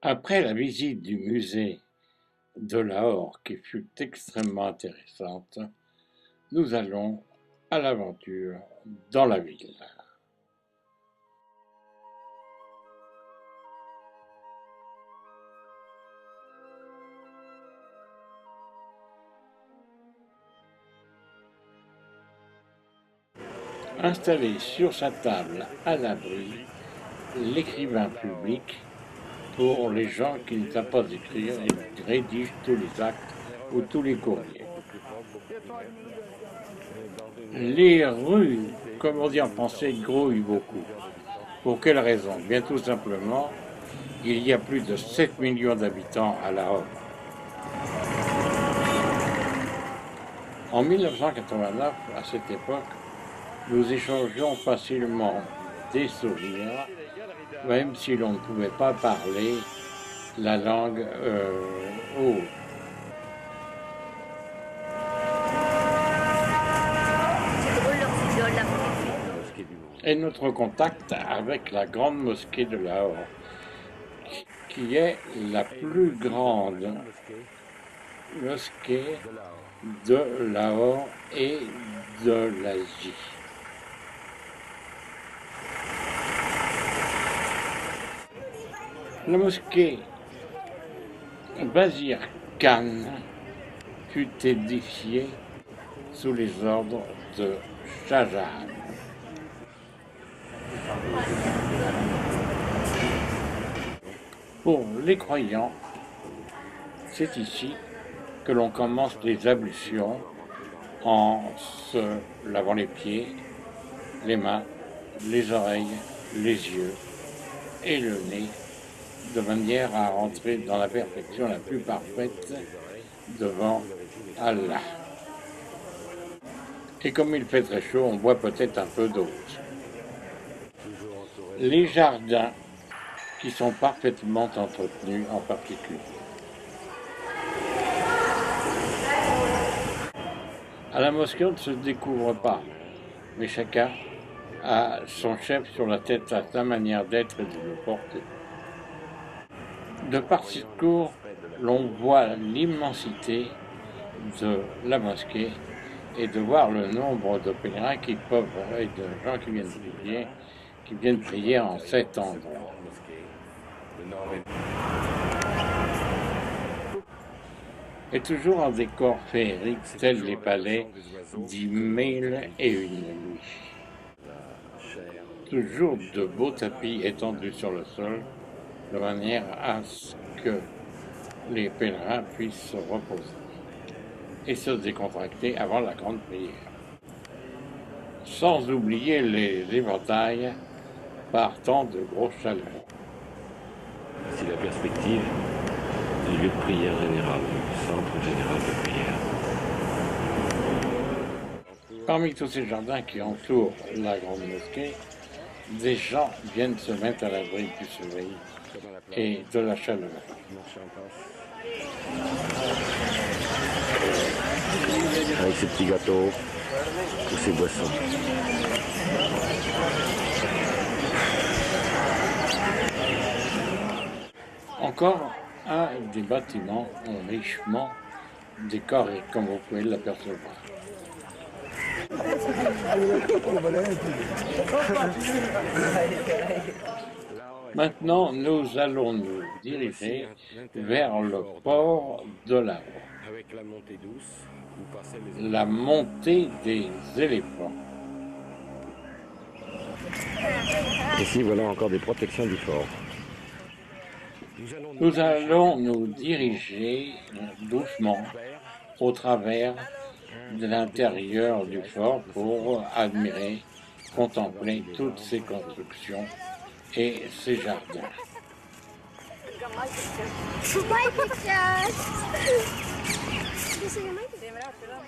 Après la visite du musée de Lahore qui fut extrêmement intéressante, nous allons à l'aventure dans la ville. Installé sur sa table à l'abri, l'écrivain public, pour les gens qui ne savent pas écrire, il rédige tous les actes ou tous les courriers. Les rues, comme on dit en français, grouillent beaucoup. Pour quelle raison? Bien tout simplement, il y a plus de 7 millions d'habitants à Lahore. En 1989, à cette époque, nous échangeons facilement des sourires, même si l'on ne pouvait pas parler la langue haute. Et notre contact avec la grande mosquée de Lahore, qui est la plus grande mosquée de Lahore et de l'Asie. La mosquée Bazir Khan fut édifiée sous les ordres de Shah Jahan. Pour les croyants, c'est ici que l'on commence les ablutions en se lavant les pieds, les mains, les oreilles, les yeux et le nez, de manière à rentrer dans la perfection la plus parfaite devant Allah. Et comme il fait très chaud, on boit peut-être un peu d'eau. Les jardins qui sont parfaitement entretenus en particulier. À la mosquée, on ne se découvre pas, mais chacun a son chef sur la tête, à sa manière d'être et de le porter. De par cette cour, l'on voit l'immensité de la mosquée et de voir le nombre de pèlerins qui peuvent, et de gens qui viennent prier en cet endroit. Et toujours en décor féerique, tels les palais d'1000 et une nuits. Toujours de beaux tapis étendus sur le sol, de manière à ce que les pèlerins puissent se reposer et se décontracter avant la grande prière. Sans oublier les éventails partant de grosses chaleurs. C'est la perspective du lieu de prière général, du centre général de prière. Parmi tous ces jardins qui entourent la grande mosquée, des gens viennent se mettre à l'abri du soleil et de la chaleur. Avec ses petits gâteaux, ou ses boissons. Encore un des bâtiments richement décorés, comme vous pouvez l'apercevoir. Maintenant, nous allons nous diriger vers le port de Lahore, la montée des éléphants. Ici, voilà encore des protections du fort. Nous allons nous diriger doucement au travers de l'intérieur du fort pour admirer, contempler toutes ces constructions et ces jardins.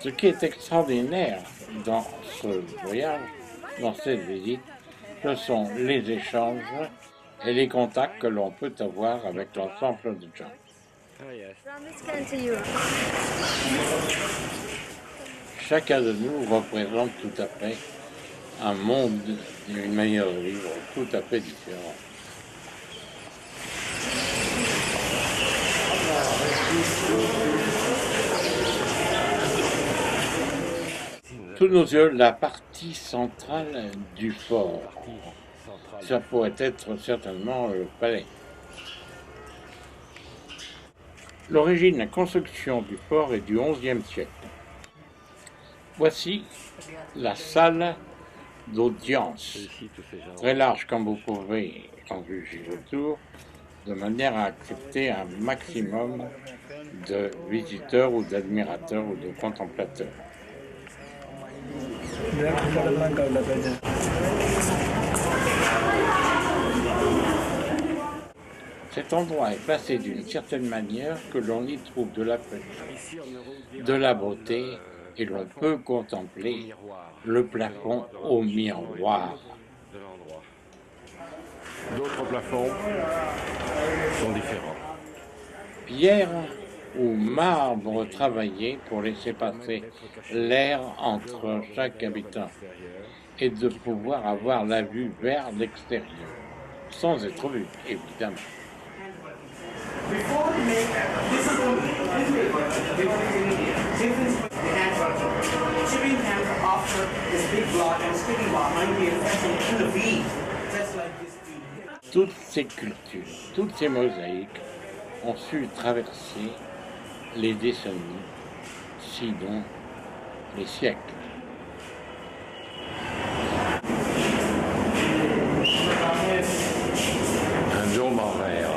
Ce qui est extraordinaire dans ce voyage, dans cette visite, ce sont les échanges et les contacts que l'on peut avoir avec l'ensemble de gens. Chacun de nous représente tout à fait un monde, une manière de vivre tout à fait différente. Sous nos yeux, la partie centrale du fort. Ça pourrait être certainement le palais. L'origine de la construction du fort est du XIe siècle. Voici la salle d'audience, très large comme vous pouvez en juger autour, de manière à accepter un maximum de visiteurs ou d'admirateurs ou de contemplateurs. Cet endroit est placé d'une certaine manière que l'on y trouve de la paix, de la beauté, et l'on peut contempler le plafond au miroir. D'autres plafonds sont différents. Pierre ou marbre travaillé pour laisser passer l'air entre chaque habitant et de pouvoir avoir la vue vers l'extérieur, sans être vu, évidemment. Toutes ces cultures, toutes ces mosaïques ont su traverser les décennies, sinon les siècles. Un dôme en verre.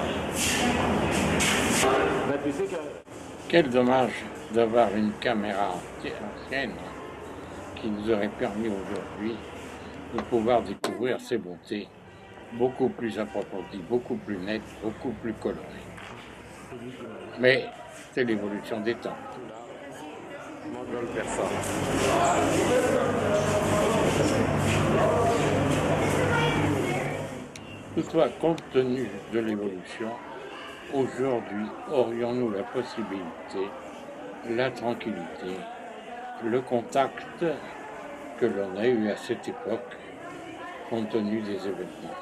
Quel dommage d'avoir une caméra ancienne qui nous aurait permis aujourd'hui de pouvoir découvrir ces bontés beaucoup plus approfondies, beaucoup plus nettes, beaucoup plus colorées. Mais c'est l'évolution des temps. Toutefois, compte tenu de l'évolution, aujourd'hui, aurions-nous la possibilité, la tranquillité, le contact que l'on a eu à cette époque, compte tenu des événements.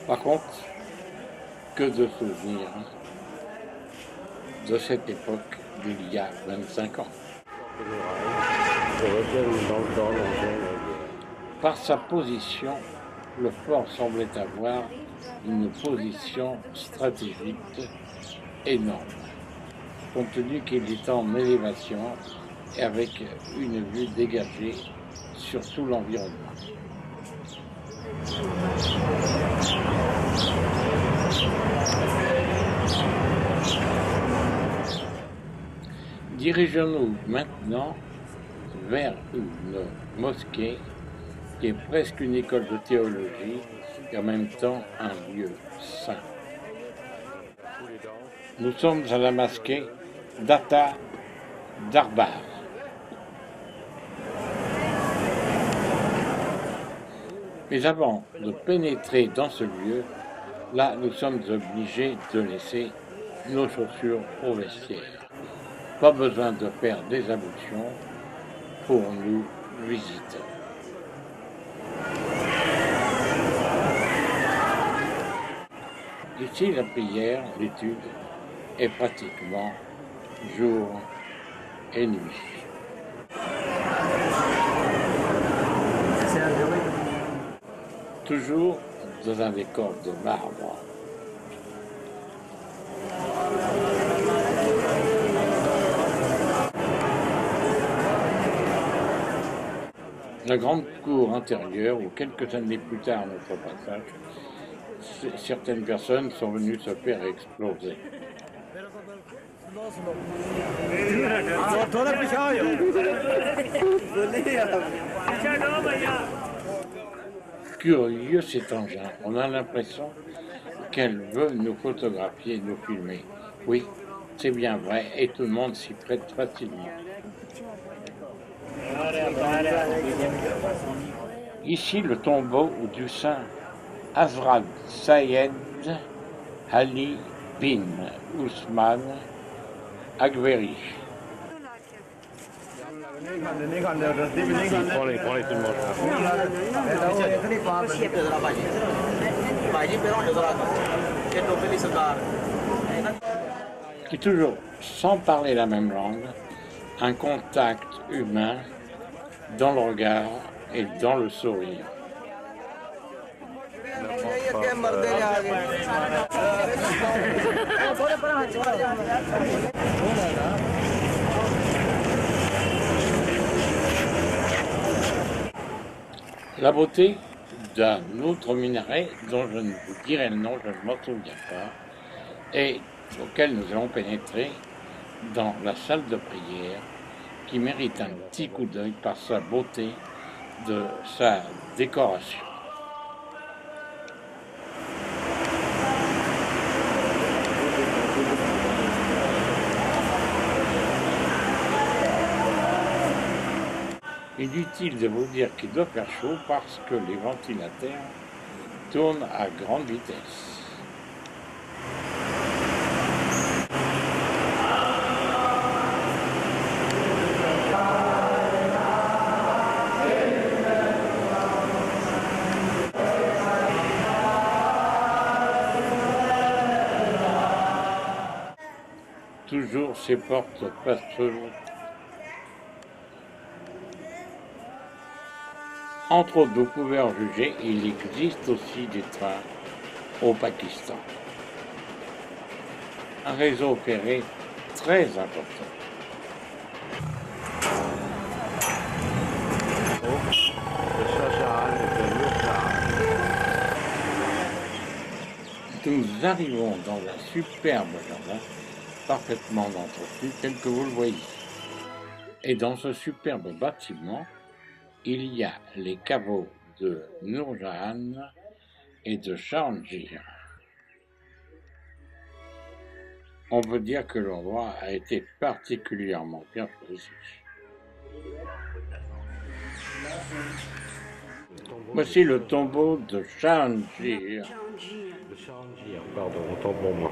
Par contre, que de souvenirs de cette époque d'il y a 25 ans. Par sa position, le fort semblait avoir une position stratégique énorme, compte tenu qu'il est en élévation et avec une vue dégagée sur tout l'environnement. Dirigeons-nous maintenant vers une mosquée qui est presque une école de théologie et en même temps un lieu saint. Nous sommes à la mosquée d'Ata Darbar. Mais avant de pénétrer dans ce lieu, là nous sommes obligés de laisser nos chaussures au vestiaire. Pas besoin de faire des ablutions pour nous visiter. Ici, la prière, l'étude est pratiquement jour et nuit. Toujours dans un décor de marbre. La grande cour intérieure, où quelques années plus tard, notre passage, certaines personnes sont venues se faire exploser. Curieux cet engin, on a l'impression qu'elle veut nous photographier, nous filmer. Oui, c'est bien vrai, et tout le monde s'y prête facilement. Ici, le tombeau du saint Hazrat Sayed Ali bin Ousmane Aghveri. Prends-les tout le monde. Et toujours, sans parler la même langue, un contact humain dans le regard et dans le sourire. La beauté d'un autre minaret dont je ne vous dirai le nom, je ne m'en souviens pas, et auquel nous allons pénétrer dans la salle de prière, qui mérite un petit coup d'œil par sa beauté de sa décoration. Inutile de vous dire qu'il doit faire chaud parce que les ventilateurs tournent à grande vitesse. Toujours ces portes passeuses. Entre autres, vous pouvez en juger, il existe aussi des trains au Pakistan. Un réseau ferré très important. Nous arrivons dans un superbe jardin, parfaitement entretenu, tel que vous le voyez. Et dans ce superbe bâtiment, il y a les caveaux de Noor Jahan et de Jahangir. On peut dire que l'endroit a été particulièrement bien choisi. Voici le tombeau de Jahangir. De Jahangir, pardon, autant pour moi.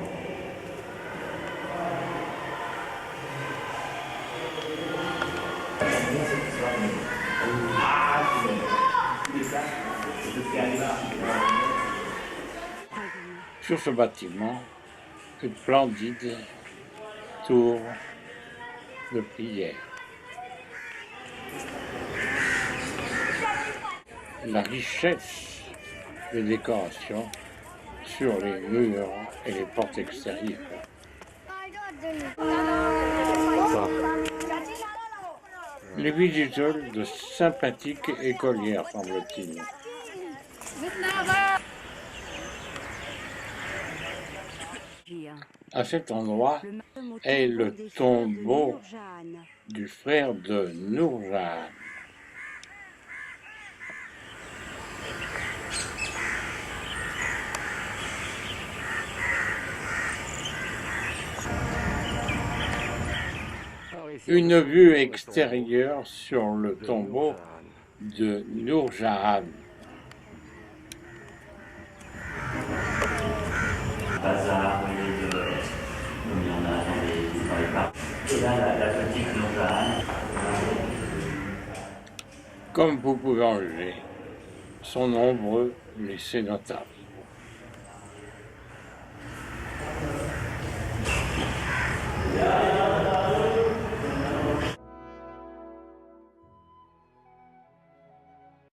Sur ce bâtiment, une splendide tour de prière. La richesse des décorations sur les murs et les portes extérieures. Les visiteurs de sympathiques écolières, semble-t-il. À cet endroit est le tombeau du frère de Noor Jahan. Une vue extérieure sur le tombeau de Noor Jahan. Bazar, il y en a dans les parcs. Et là, la petite Noor Jahan. Comme vous pouvez en juger, sont nombreux les cénotaphes.